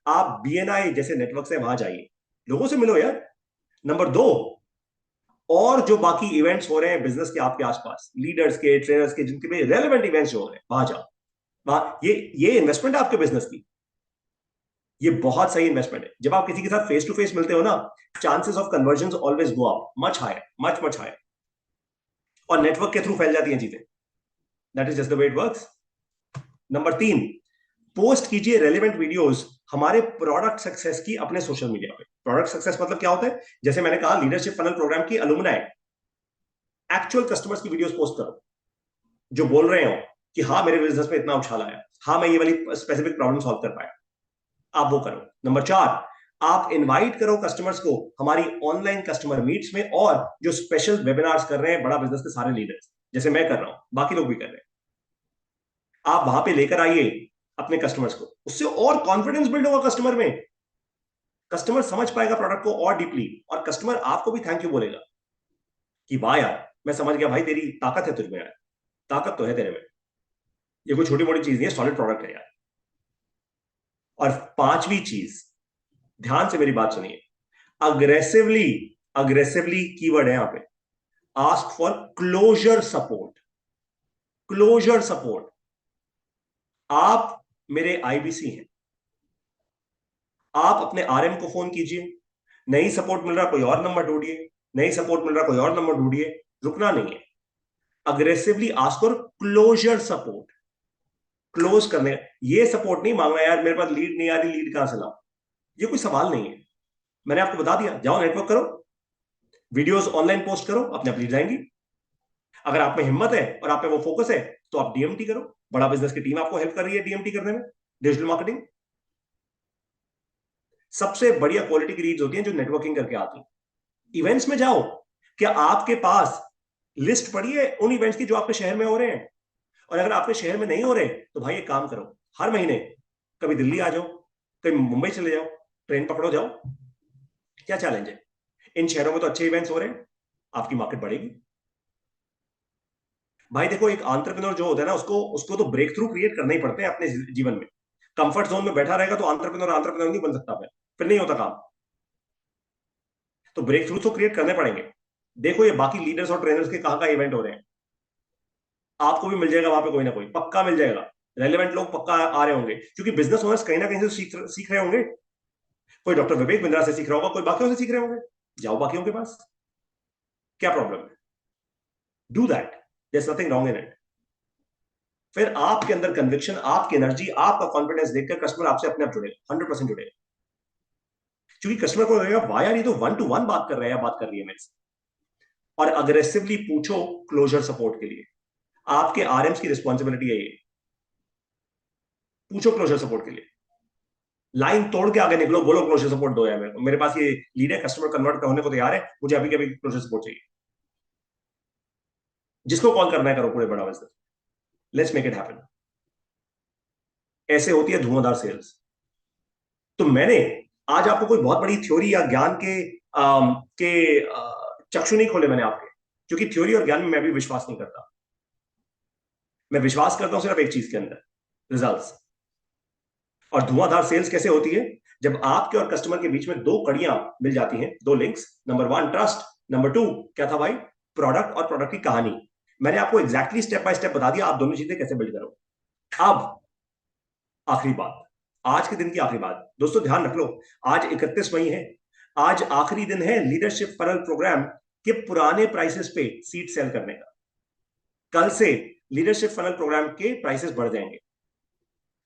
A: आप बीएनआई जैसे नेटवर्क से वहां जाइए, लोगों से मिलो यार। नंबर 2, और जो बाकी इवेंट्स हो रहे हैं बिजनेस के आपके आसपास, लीडर्स के, ट्रेनर्स के, जिनके भी रेलेवेंट इवेंट्स जो हो रहे हैं, वहां जाओ। वहां ये इन्वेस्टमेंट है आपके बिजनेस की, ये बहुत सही इन्वेस्टमेंट है। जब आप किसी के साथ फेस टू फेस मिलते हो ना, chances of conversion always go up, much higher, much much higher, और नेटवर्क के थ्रू फैल जाती हैं चीजें। That is just the way it works. Number 3, post कीजिए रेलिवेंट वीडियोस हमारे प्रोडक्ट सक्सेस की अपने सोशल मीडिया पे। प्रोडक्ट सक्सेस मतलब क्या होता है? जैसे मैंने कहा, लीडरशिप फनल प्रोग्राम की अलुमनाई, एक्चुअल कस्टमर्स की वीडियोस पोस्ट करो जो बोल रहे हो कि हाँ मेरे बिजनेस में इतना उछाल आया, हाँ मैं ये वाली स्पेसिफिक प्रॉब्लम सॉल्व कर पाया, आप वो करो। नंबर 4, आप इनवाइट करो कस्टमर्स को हमारी ऑनलाइन कस्टमर मीट्स में, और जो स्पेशल वेबिनार्स कर रहे हैं बड़ा बिजनेस के सारे लीडर्स, जैसे मैं कर रहा हूं, बाकी लोग भी कर रहे हैं, आप वहां पे लेकर आइए अपने कस्टमर्स को, उससे और कॉन्फिडेंस बिल्ड होगा कस्टमर में, कस्टमर समझ पाएगा प्रोडक्ट को और डीपली, और कस्टमर आपको भी थैंक यू बोलेगा कि वाह यार मैं समझ गया भाई, तेरी ताकत है तुझ में यार, ताकत तो है तेरे में, ये कोई छोटी मोटी चीज नहीं है, सॉलिड प्रोडक्ट है यार। और 5वीं चीज, ध्यान से मेरी बात सुनिए, अग्रेसिवली, अग्रेसिवली कीवर्ड है यहां पे, ask for closure support. Closure support, आप मेरे आईबीसी हैं, आप अपने आरएम को फोन कीजिए, नहीं सपोर्ट मिल रहा कोई और नंबर ढूंढिए, नहीं सपोर्ट मिल रहा कोई और नंबर ढूंढिए, रुकना नहीं है। Aggressively ask for closure support, close करने, ये सपोर्ट नहीं मांगना यार मेरे पास लीड नहीं आ रही, लीड कहां से लाऊं, ये कोई सवाल नहीं है। मैंने आपको बता दिया, जाओ नेटवर्क करो, वीडियोस ऑनलाइन पोस्ट करो, अपने आप लीड आएंगी। अगर आप में हिम्मत है और आप पे वो फोकस है, तो आप डीएमटी करो, बड़ा बिजनेस की टीम आपको हेल्प कर रही है डीएमटी करने में, डिजिटल मार्केटिंग। सबसे बढ़िया क्वालिटी की रीड्स होती हैं जो नेटवर्किंग करके आती हैं। इवेंट्स में जाओ, क्या आपके पास लिस्ट पड़ी है उन इवेंट्स की जो आपके शहर में हो रहे हैं। और अगर आपके शहर में नहीं हो रहे तो भाई एक काम करो, हर महीने कभी दिल्ली आ जाओ, कभी मुंबई चले जाओ, ट्रेन पकड़ो जाओ। क्या चैलेंज है? इन शहरों में तो अच्छे इवेंट्स हो रहे हैं, आपकी मार्केट बढ़ेगी। भाई देखो, एक एंटरप्रेन्योर जो होता है ना, उसको उसको तो ब्रेक थ्रू क्रिएट करना ही पड़ते हैं अपने जीवन में। कंफर्ट जोन में बैठा रहेगा तो एंटरप्रेन्योर एंटरप्रेन्योर नहीं बन सकता, फिर नहीं होता काम। तो ब्रेक थ्रू तो क्रिएट करने पड़ेंगे। देखो ये बाकी लीडर्स और ट्रेनर्स के कहाँ का इवेंट हो रहे हैं, आपको भी मिल जाएगा वहां पे, कोई ना कोई पक्का मिल जाएगा। रेलिवेंट लोग पक्का आ रहे होंगे, क्योंकि बिजनेस ओनर्स कहीं ना कहीं से सीख रहे होंगे। कोई डॉक्टर विवेक बिंद्रा से सीख रहा होगा, कोई बाकियों से सीख रहे होंगे। जाओ बाकियों के पास, क्या प्रॉब्लम है? Do that, there is nothing wrong in it. फिर आपके अंदर कन्विक्शन, आपकी एनर्जी, आपका कॉन्फिडेंस देखकर कस्टमर आपसे अपने आप जुड़ेगा, 100% जुड़ेगा। क्योंकि कस्टमर को लगेगा वाह यार, ये तो 1 to 1 बात कर रहा है या बात कर रही है मेरे से। और अग्रेसिवली पूछो क्लोजर सपोर्ट के लिए, आपके आरएम्स की रिस्पॉन्सिबिलिटी है ये। पूछो क्लोजर सपोर्ट के लिए, लाइन तोड़ के आगे निकलो, बोलो क्लोजर सपोर्ट दो यार, मेरे पास ये लीड है, कस्टमर कन्वर्ट होने को तैयार है, मुझे अभी के अभी क्लोजर सपोर्ट चाहिए। जिसको कॉल करना है करो, पूरे बड़ा business, let's make it happen. ऐसे होती है धुआंधार सेल्स। तो मैंने आज आपको कोई बहुत बड़ी थ्योरी या ज्ञान के चक्षु नहीं खोले मैंने आपके, क्योंकि थ्योरी और ज्ञान में मैं भी विश्वास नहीं करता। मैं विश्वास करता हूं सिर्फ एक चीज के अंदर, रिजल्ट्स। और धुआंधार सेल्स कैसे होती है? जब आपके और कस्टमर के बीच में दो कड़ियां मिल जाती हैं, दो लिंक्स। नंबर 1 ट्रस्ट, नंबर 2 क्या था भाई? प्रोडक्ट, और प्रोडक्ट की कहानी। मैंने आपको एग्जैक्टली स्टेप बाय स्टेप बता दिया, आप दोनों चीजें कैसे बिल्ड करो। अब आखिरी बात, आज के दिन की आखिरी बात, दोस्तों ध्यान रख लो। आज 31 मई है, आज आखिरी दिन है लीडरशिप फनल प्रोग्राम के पुराने प्राइसेस पे सीट सेल करने का। कल से लीडरशिप फनल प्रोग्राम के प्राइसेस बढ़ जाएंगे।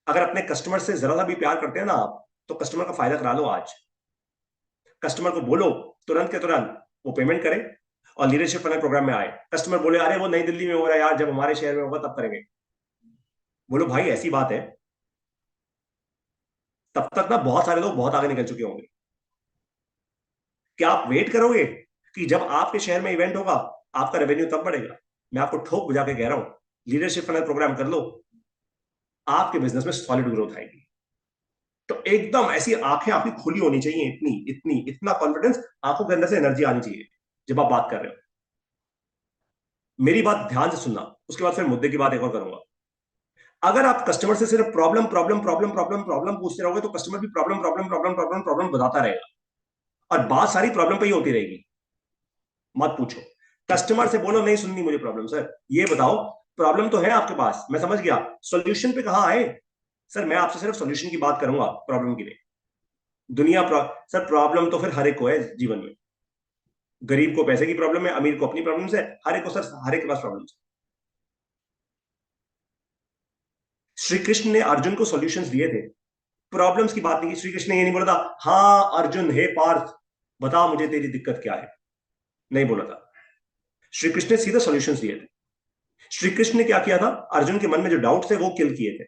A: अगर अपने कस्टमर से जरा सा भी प्यार करते हैं ना आप, तो कस्टमर का फायदा करा लो आज। कस्टमर को बोलो तुरंत के तुरंत वो पेमेंट करे और लीडरशिप फनल प्रोग्राम में आए। कस्टमर बोले अरे वो नई दिल्ली में हो रहा है यार, जब हमारे शहर में होगा तब करेंगे। बोलो भाई ऐसी बात है, तब तक ना बहुत सारे लोग बहुत आगे निकल चुके होंगे। क्या आप वेट करोगे कि जब आपके शहर में इवेंट होगा आपका रेवेन्यू तब बढ़ेगा? मैं आपको ठोक बुझा के कह रहा हूं, लीडरशिप फनल प्रोग्राम कर लो, आपके बिजनेस में सॉलिड ग्रोथ आएगी। तो एकदम ऐसी आंखें आपकी खुली होनी चाहिए, इतनी इतनी इतना कॉन्फिडेंस, आंखों के अंदर से एनर्जी आनी चाहिए जब आप बात कर रहे हो। मेरी बात ध्यान से सुनना, उसके बाद फिर मुद्दे की बात एक और करूंगा। अगर आप कस्टमर से सिर्फ problem problem problem problem problem पूछते रहोगे तो कस्टमर भी problem problem problem problem problem बताता रहेगा, और बात सारी प्रॉब्लम पे ही होती रहेगी। मत पूछो, कस्टमर से बोलो नहीं सुननी मुझे प्रॉब्लम, सर ये बताओ प्रॉब्लम तो है आपके पास, मैं समझ गया, सॉल्यूशन पे कहां आए? सर मैं आपसे सिर्फ सॉल्यूशन की बात करूंगा, प्रॉब्लम की नहीं। सर प्रॉब्लम तो फिर हर एक को है जीवन में। गरीब को पैसे की प्रॉब्लम है, अमीर को अपनी प्रॉब्लम है, हर एक को सर, हर एक के पास प्रॉब्लम है। श्री कृष्ण ने अर्जुन को सॉल्यूशंस दिए थे, प्रॉब्लम्स की बात नहीं की। श्री कृष्ण ने ये नहीं बोला था हाँ अर्जुन हे पार्थ बता मुझे तेरी दिक्कत क्या है, नहीं बोला था। श्री कृष्ण ने सीधा सॉल्यूशंस दिए थे। श्री कृष्ण ने क्या किया था? अर्जुन के मन में जो डाउट्स थे वो किल किए थे।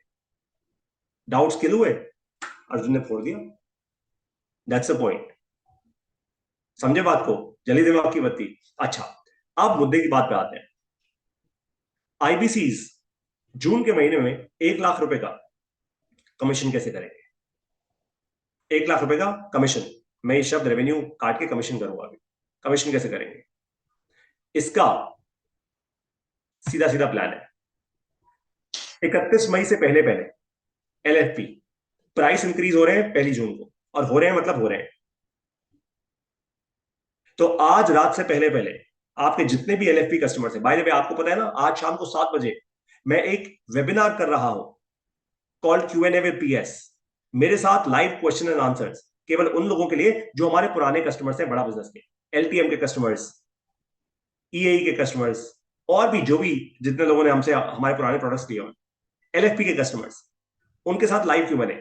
A: डाउट्स किल हुए, अर्जुन ने फोड़ दिया। That's the point. समझे बात को? जली दिमाग की बत्ती। अच्छा, अब मुद्दे की बात पे आते हैं। आईबीसीज जून के महीने में 1 लाख रुपए का कमीशन कैसे करेंगे? 1 लाख रुपए का कमीशन, मैं ये शब्द रेवेन्यू काट के कमीशन करूंगा अभी। कमीशन कैसे करेंगे? इसका सीधा सीधा प्लान है। 31 मई से पहले पहले एलएफपी प्राइस इंक्रीज हो रहे हैं 1 जून को, और हो रहे हैं मतलब हो रहे हैं। तो आज रात से पहले पहले आपके जितने भी एलएफपी कस्टमर्स हैं, बाय द वे आपको पता है ना, आज शाम को 7 बजे मैं एक वेबिनार कर रहा हूं कॉल्ड Q&A विद पीएस। मेरे साथ लाइव क्वेश्चन एंड आंसर्स, केवल उन लोगों के लिए जो हमारे पुराने कस्टमर्स हैं, बड़ा बिजनेस के, एलटीएम के कस्टमर्स, ईएई के कस्टमर्स, और भी जो भी जितने लोगों ने हमसे हमारे पुराने प्रोडक्ट्स लिए, एलएफपी के कस्टमर्स, उनके साथ लाइव Q&A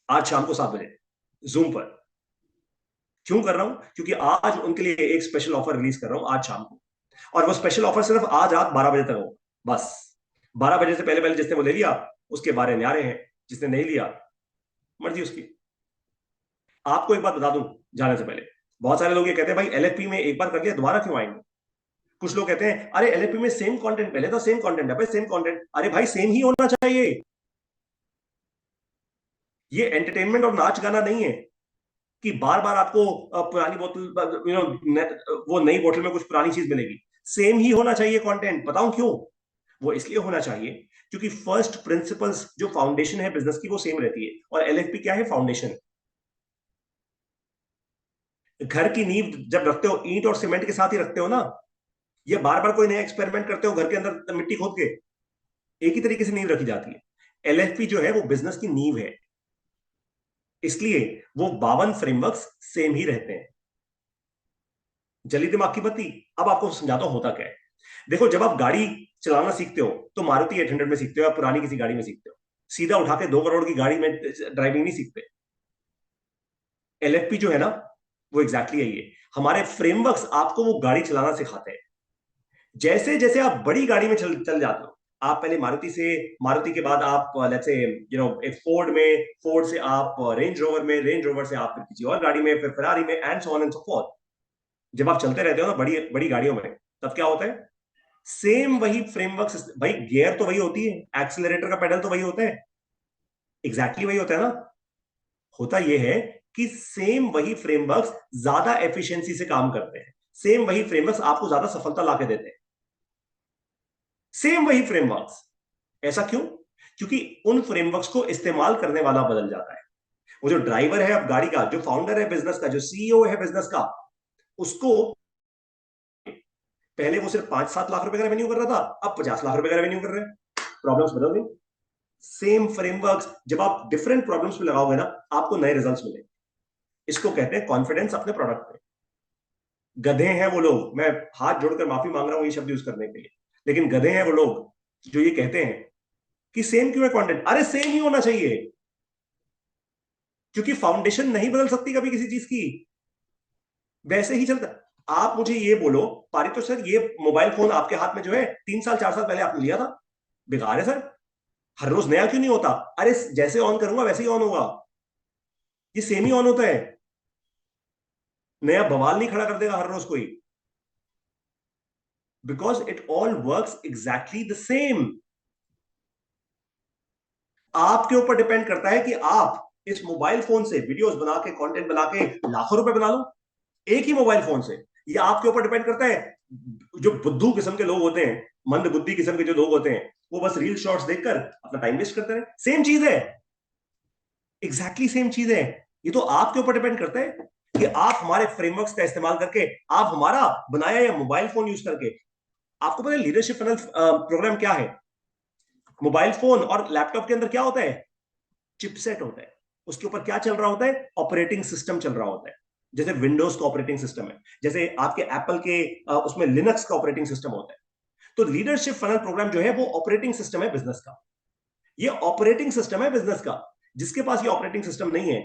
A: आज शाम को 7 बजे जूम पर। क्यों कर रहा हूं? क्योंकि आज उनके लिए एक स्पेशल ऑफर रिलीज कर रहा हूं आज शाम को, और वो स्पेशल ऑफर सिर्फ आज रात 12 बजे तक हो, बस। 12 बजे से पहले पहले जिसने वो ले लिया उसके बारे न्यारे हैं, जिसने नहीं लिया मर्जी उसकी। आपको एक बात बता दूं जाने से पहले, बहुत सारे लोग ये कहते हैं भाई एलएफपी में एक बार कर लिया दोबारा क्यों आएंगे? कुछ लोग कहते हैं अरे एलएफपी में सेम कंटेंट, पहले तो सेम कंटेंट है भाई, सेम कंटेंट, अरे भाई सेम ही होना चाहिए। ये एंटरटेनमेंट और नाच गाना नहीं है कि बार बार आपको पुरानी बोतल, वो नई बोतल में कुछ पुरानी चीज मिलेगी। सेम ही होना चाहिए कंटेंट। बताऊं क्यों? वो इसलिए होना चाहिए क्योंकि फर्स्ट प्रिंसिपल्स जो फाउंडेशन है बिजनेस की वो सेम रहती है। और एलएफपी क्या है? फाउंडेशन। घर की नींव जब रखते हो ईंट और सीमेंट के साथ ही रखते हो ना। ये बार बार कोई नया एक्सपेरिमेंट करते हो घर के अंदर मिट्टी खोद के, एक ही तरीके से नींव रखी जाती है। एलएफपी जो है वो बिजनेस की नींव है, इसलिए वो 52 फ्रेमवर्क्स सेम ही रहते हैं। जली दिमाग की बत्ती। अब आपको समझाता हूं होता क्या है। देखो, जब आप गाड़ी चलाना सीखते हो तो मारुति 800 में सीखते हो या पुरानी किसी गाड़ी में सीखते हो। सीधा उठा के 2 करोड़ की गाड़ी में ड्राइविंग नहीं सीखते। एलएफपी जो है ना, वो एग्जैक्टली यही है। हमारे फ्रेमवर्क्स आपको वो गाड़ी चलाना सिखाते हैं। जैसे जैसे आप बड़ी गाड़ी में चल जाते हो, आप पहले मारुति से, मारुति के बाद आप लेट्स से एक फोर्ड में, फोर्ड से आप रेंज रोवर में, रेंज रोवर से आप फिर किसी और गाड़ी में, फिर फरारी में, and so on and so fourth. जब आप चलते रहते हो ना बड़ी बड़ी गाड़ियों में, तब क्या होता है? सेम वही फ्रेमवर्क। भाई गियर तो वही होती है, एक्सीलरेटर का पेडल तो वही होता है, एग्जैक्टली वही होता है ना। होता यह है कि सेम वही फ्रेमवर्क्स ज्यादा एफिशिएंसी से काम करते हैं। सेम वही फ्रेमवर्क्स आपको ज्यादा सफलता लाके देते हैं। सेम वही फ्रेमवर्क्स। ऐसा क्यों? क्योंकि उन फ्रेमवर्क्स को इस्तेमाल करने वाला बदल जाता है। वो जो ड्राइवर है अब गाड़ी का, जो फाउंडर है बिजनेस का, जो सीईओ है बिजनेस का, उसको पहले वो सिर्फ 5-7 लाख रुपए का रेवेन्यू कर रहा था, अब 50 लाख रुपए का रेवेन्यू कर रहे हैं। प्रॉब्लम्स बदल गई। सेम फ्रेमवर्क्स जब आप डिफरेंट प्रॉब्लम्स में लगाओगे ना, आपको नए रिजल्ट्स मिलेंगे। इसको कहते हैं कॉन्फिडेंस अपने प्रोडक्ट पे। गधे हैं वो लोग, मैं हाथ जोड़कर माफी मांग रहा हूं ये शब्द यूज करने के लिए, लेकिन गधे हैं वो लोग जो ये कहते हैं कि सेम क्यों है कंटेंट। अरे सेम ही होना चाहिए, क्योंकि फाउंडेशन नहीं बदल सकती कभी किसी चीज की, वैसे ही चलता। आप मुझे ये बोलो, पारितो सर, ये मोबाइल फोन आपके हाथ में जो है 3 साल 4 साल पहले आपने लिया था, बेकार है सर, हर रोज नया क्यों नहीं होता? अरे जैसे ऑन करूंगा वैसे ही ऑन होगा, ये सेम ही ऑन होता है, नया बवाल नहीं खड़ा कर देगा हर रोज कोई। Because it all works exactly the same. आपके ऊपर डिपेंड करता है कि आप इस मोबाइल फोन से वीडियोस बना के, कंटेंट बना के लाखों रुपए बना लो, एक ही मोबाइल फोन से। ये आपके ऊपर डिपेंड करता है। जो बुद्धू किस्म के लोग होते हैं, मंद बुद्धि किस्म के जो लोग होते हैं, वो बस रील शॉर्ट्स देखकर अपना टाइम वेस्ट करते रहे। सेम चीज है, एग्जैक्टली सेम चीज है। ये तो आपके ऊपर डिपेंड करता है कि आप हमारे फ्रेमवर्क्स का इस्तेमाल करके, आप हमारा बनाया या मोबाइल फोन यूज करके। आपको पता है लीडरशिप फनल प्रोग्राम क्या है? मोबाइल फोन और लैपटॉप के अंदर क्या होता है? चिपसेट होता है। उसके ऊपर क्या चल रहा होता है? ऑपरेटिंग सिस्टम चल रहा होता है। जैसे विंडोज का ऑपरेटिंग सिस्टम है, जैसे आपके एप्पल के उसमें लिनक्स का ऑपरेटिंग सिस्टम होता है। तो लीडरशिप फनल प्रोग्राम जो है वो ऑपरेटिंग सिस्टम है बिजनेस का। ये ऑपरेटिंग सिस्टम है बिजनेस का। जिसके पास ये ऑपरेटिंग सिस्टम नहीं है,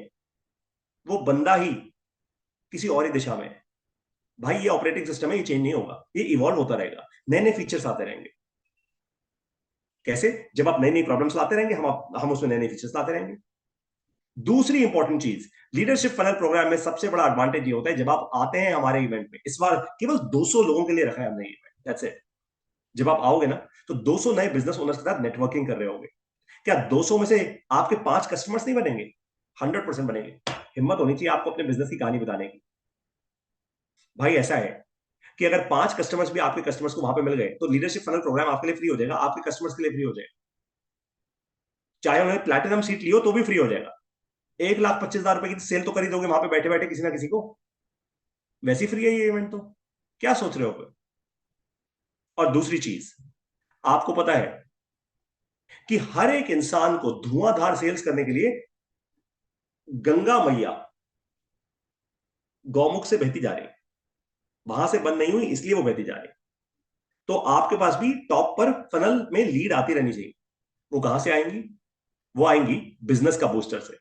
A: वो बंदा ही किसी और ही दिशा में है। भाई ये ऑपरेटिंग सिस्टम है, ये चेंज नहीं होगा, ये इवॉल्व होता रहेगा, नए नए फीचर्स आते रहेंगे। कैसे? जब आप नई नई प्रॉब्लम्स लाते रहेंगे, हम उसमें नए नए फीचर्स लाते रहेंगे। दूसरी इंपॉर्टेंट चीज, लीडरशिप फनल प्रोग्राम में सबसे बड़ा एडवांटेज ये होता है, जब आप आते हैं हमारे इवेंट में, इस बार केवल 200 लोगों के लिए रखा है हमने इवेंट, दैट्स इट। जब आप आओगे ना, तो 200 नए बिजनेस ओनर्स के साथ नेटवर्किंग कर रहे होगे। क्या 200 में से आपके 5 कस्टमर्स नहीं बनेंगे? 100% बनेंगे। हिम्मत होनी चाहिए आपको अपने बिजनेस की कहानी बताने की। भाई ऐसा है कि अगर 5 कस्टमर्स भी आपके कस्टमर्स को वहां पे मिल गए, तो लीडरशिप फनल प्रोग्राम आपके लिए फ्री हो जाएगा, आपके कस्टमर्स के लिए फ्री हो जाएगा। चाहे उन्होंने प्लैटिनम सीट ली हो तो भी फ्री हो जाएगा। 1,25,000 रुपए की सेल तो कर ही दोगे वहां पे बैठे बैठे किसी ना किसी को। वैसी फ्री है ये इवेंट तो, क्या सोच रहे हो फिर? और दूसरी चीज, आपको पता है कि हर एक इंसान को धुआंधार सेल्स करने के लिए गंगा मैया गौमुख से बहती जा रही है। वहां से बंद नहीं हुई, इसलिए वो बहती जा रही है। तो आपके पास भी टॉप पर फनल में लीड आती रहनी चाहिए। वो कहां से आएंगी? वो आएंगी बिजनेस का बूस्टर से।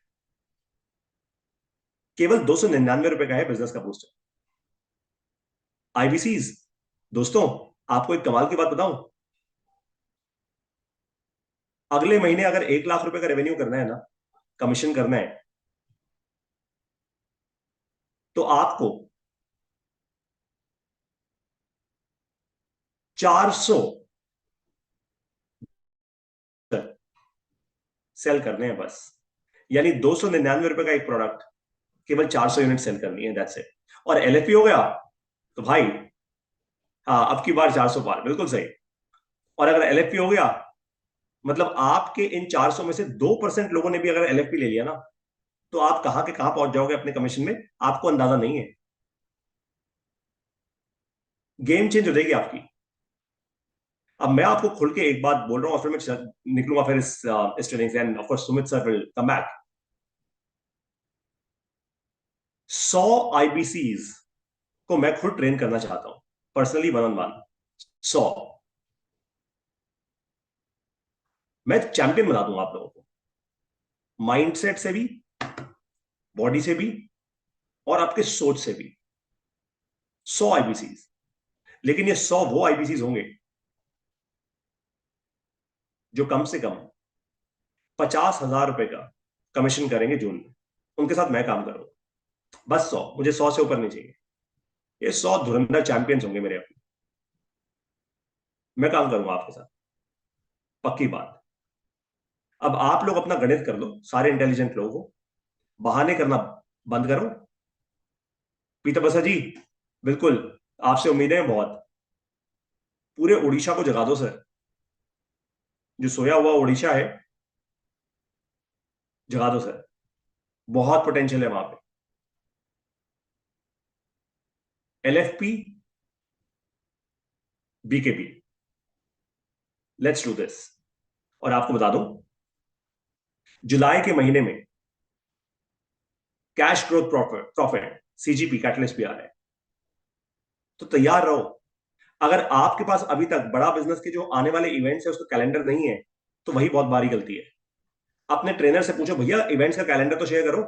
A: केवल 299 रुपए का है बिजनेस का बूस्टर। आईबीसीज दोस्तों, आपको एक कमाल की बात बताऊं। अगले महीने अगर 1 लाख रुपए का रेवेन्यू करना है ना, कमीशन करना है, तो आपको 400 सेल करने हैं बस, यानी 299 रुपए का एक प्रोडक्ट, केवल 400 यूनिट सेल करनी है, दैट्स इट। और एलएफपी हो गया तो भाई, हाँ अब की बार 400 पार, बिल्कुल सही। और अगर एलएफपी हो गया, मतलब आपके इन 400 में से 2% लोगों ने भी अगर एलएफपी ले लिया ना, तो आप कहां के कहां पहुंच जाओगे अपने कमीशन में, आपको अंदाजा नहीं है। गेम चेंज हो जाएगी आपकी। अब मैं आपको खुल के एक बात बोल रहा हूं, और फिर मैं निकलूंगा फिर इस ट्रेनिंग से, end of course Sumit sir will come back. 100 आईबीसीज को मैं खुद ट्रेन करना चाहता हूं, पर्सनली, वन ऑन वन। 100 मैं चैंपियन बना दूंगा आप लोगों को, माइंडसेट से भी, बॉडी से भी, और आपके सोच से भी। 100 आईबीसीज, लेकिन ये 100 वो आईबीसीज होंगे जो कम से कम 50,000 रुपए का कमीशन करेंगे जून में, उनके साथ मैं काम करूंगा। बस 100, मुझे 100 से ऊपर नहीं चाहिए। ये 100 धुरंधर चैंपियंस होंगे मेरे अपने, मैं काम करूंगा आपके साथ, पक्की बात। अब आप लोग अपना गणित कर लो, सारे इंटेलिजेंट लोगों को बहाने करना बंद करो। पीटर बसा जी, बिल्कुल आपसे उम्मीदें हैं बहुत। पूरे उड़ीसा को जगा दो सर, जो सोया हुआ उड़ीसा है, जगा दो सर, बहुत पोटेंशियल है वहां पे। LFP, BKP, let's do this. और आपको बता दूं, जुलाई के महीने में cash growth profit profit CGP catalyst भी आ रहा है, तो तैयार रहो। अगर आपके पास अभी तक बड़ा बिजनेस के जो आने वाले इवेंट्स है उसका कैलेंडर नहीं है, तो वही बहुत बड़ी गलती है। अपने ट्रेनर से पूछो, भैया इवेंट्स का कैलेंडर तो शेयर करो।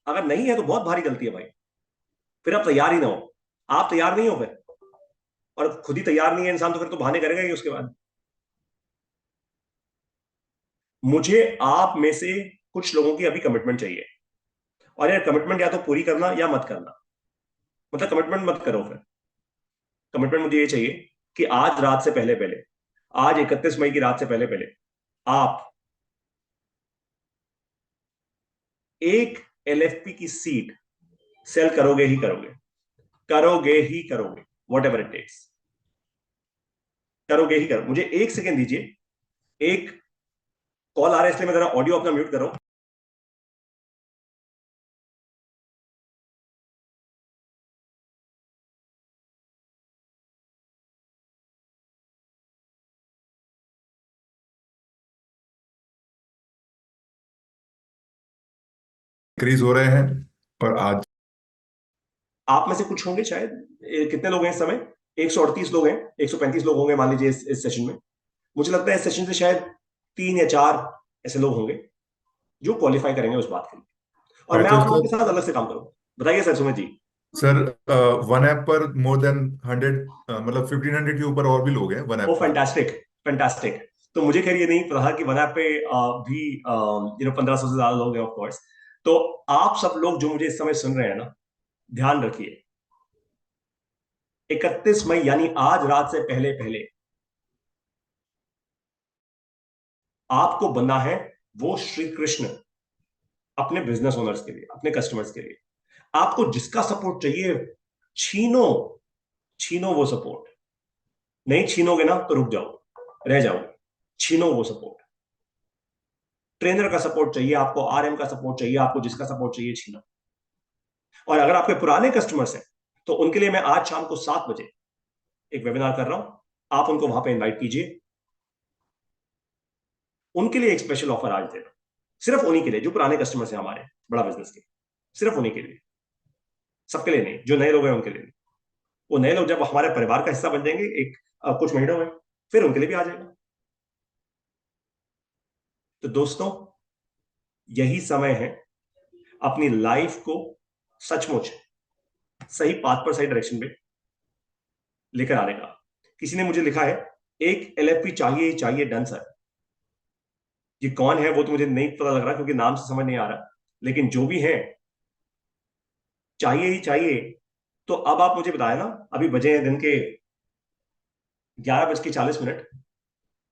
A: अगर नहीं है तो बहुत भारी गलती है भाई, फिर आप तैयार ही ना हो। आप तैयार नहीं हो फिर, और खुद ही तैयार नहीं है इंसान, तो फिर तो बहाने करेगा ही उसके बाद। मुझे आप में से कुछ लोगों की अभी कमिटमेंट चाहिए, और यार कमिटमेंट या तो पूरी करना या मत करना। मतलब कमिटमेंट मत करो फिर, कमिटमेंट मुझे ये चाहिए कि आज रात से पहले पहले, आज 31 मई की रात से पहले पहले, आप एक एलएफपी की सीट सेल करोगे ही करोगे, करोगे ही करोगे, वॉट एवर इट टेक्स, करोगे ही करोगे। मुझे एक सेकेंड दीजिए, एक कॉल आ रहा है, इसलिए मैं जरा ऑडियो अपना म्यूट करो।
B: इंक्रीज हो रहे हैं। और आज
A: आप में से कुछ होंगे शायद, कितने लोग हैं इस समय? 138 लोग हैं, 135 लोग होंगे मान लीजिए इस सेशन में। मुझे लगता है इस सेशन से शायद 3 या 4 ऐसे लोग होंगे जो क्वालिफाई करेंगे उस बात के लिए, और मैं
B: तो
A: आप लोगों
B: सर,
A: के साथ अलग से काम करूंगा। बताइए sir, Sumit ji.
B: Sir one app पर मोर देन 100, मतलब 1500 के ऊपर और भी लोग हैं वन
A: ओ
B: ऐप पर।
A: Fantastic, fantastic. तो मुझे खैर ये नहीं पता था कि वन ऐप पे भी 1500 से ज्यादा लोग हैं ऑफ कोर्स। तो आप सब लोग जो मुझे इस समय सुन रहे हैं ना, ध्यान रखिए, 31 मई यानी आज रात से पहले पहले आपको बनना है वो श्री कृष्ण अपने बिजनेस ओनर्स के लिए, अपने कस्टमर्स के लिए। आपको जिसका सपोर्ट चाहिए, छीनो, छीनो वो सपोर्ट। नहीं छीनोगे ना तो रुक जाओ, रह जाओगे। छीनो वो सपोर्ट। ट्रेनर का सपोर्ट चाहिए आपको, आरएम का सपोर्ट चाहिए आपको, जिसका सपोर्ट चाहिए छीनो। और अगर आपके पुराने कस्टमर्स हैं, तो उनके लिए मैं आज शाम को 7 बजे एक वेबिनार कर रहा हूं, आप उनको वहां पे इनवाइट कीजिए। उनके लिए एक स्पेशल ऑफर आज दे रहा हूं, सिर्फ उन्हीं के लिए जो पुराने कस्टमर्स हैं हमारे बड़ा बिजनेस के, सिर्फ उन्हीं के लिए, सबके लिए नहीं। जो नए लोग हैं उनके लिए नहीं। वो नए लोग जब हमारे परिवार का हिस्सा बन जाएंगे एक कुछ महीनों में, फिर उनके लिए भी आ जाएगा। तो दोस्तों, यही समय है अपनी लाइफ को सचमुच सही पाथ पर, सही डायरेक्शन पे लेकर आने का। किसी ने मुझे लिखा है, एक एलएफपी चाहिए ही चाहिए, डन सर। ये कौन है वो तो मुझे नहीं पता लग रहा, क्योंकि नाम से समझ नहीं आ रहा, लेकिन जो भी है चाहिए ही चाहिए। तो अब आप मुझे बताए ना, अभी बजे हैं दिन के 11:40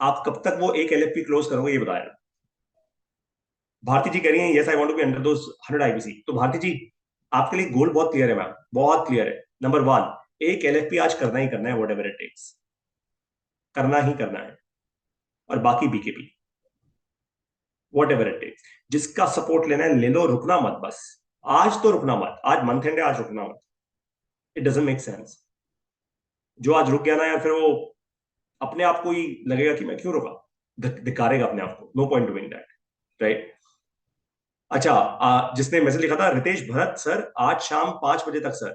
A: आप कब तक वो एक एलएफपी क्लोज करोगे ये बताया। भारती जी कह रही हैं yes I want to be under those 100 IBC. तो भारती जी आपके लिए गोल बहुत क्लियर है मैम, बहुत क्लियर है। नंबर वन, एक एलएफपी आज करना ही करना है, वट एवर इट टेक्स, करना ही करना है। और बाकी BKP, whatever it takes, जिसका सपोर्ट लेना है ले लो, रुकना मत बस। आज तो रुकना मत, आज मंथ एंड है, आज रुकना मत। It doesn't make sense. जो आज रुक गया ना यार, फिर वो अपने आप को ही लगेगा कि मैं क्यों रुका, धिकारेगा अपने आप को। No point doing that, right. अच्छा, जिसने मैसेज लिखा था रितेश भरत सर, आज शाम 5 बजे तक सर,